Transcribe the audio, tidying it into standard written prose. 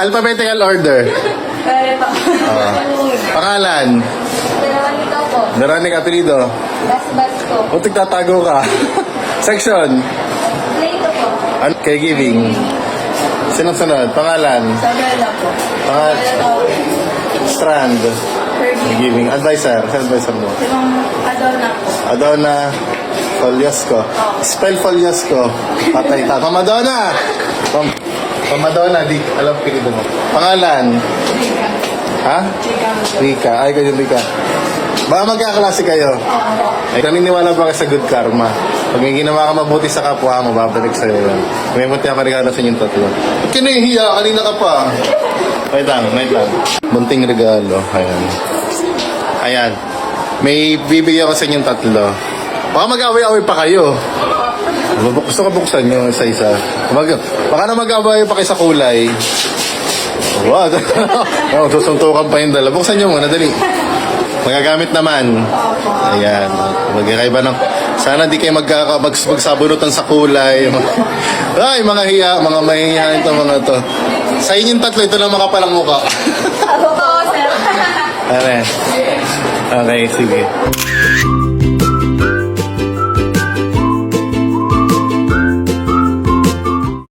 Alphabetical order. Kaya pa. Pangalan. Veronica po. Veronica apelido. Bas-bas ko. Butik tatago ka. Section. Plato po. Caregiving. Sunod-sunod. Pangalan. Sabela po. Strand. Fergie. Caregiving. Advisor. Saan advisor mo? Simang Adorna po. Adona Foliosco. Spell Foliosco. Patay ta. Pamadona! Pamadona. Di alam pinito mo. Pangalan. Ha? Rika. Ay, kayo Rika. Baka magkaklase kayo. Ay, naniniwala ba kayo sa good karma? Pag may ginawa ka mabuti sa kapwa mo, babalik sa'yo yan. May munti ako regalo sa inyong tatlo. Ba't ka nahihiya? Kanina ka pa. Wait lang. Bunting regalo. Ayan. May bibigyan ko sa inyong tatlo. Baka mag-away-away pa kayo. Gusto ka buksan nyo isa-isa. Baka na mag-away pa kayo sa kulay. What? Susuntukan pa yung dala. Buksan nyo muna, dali. Magagamit naman. Ayan. Magkakaiba ng... Sana di kayo magsabunutan sa kulay. Ay, mga hiya, mga mahihiyain to, mga to. Sa inyong tatlo, ito lang makapalang mukha. Ako po, sir. Okay, sige.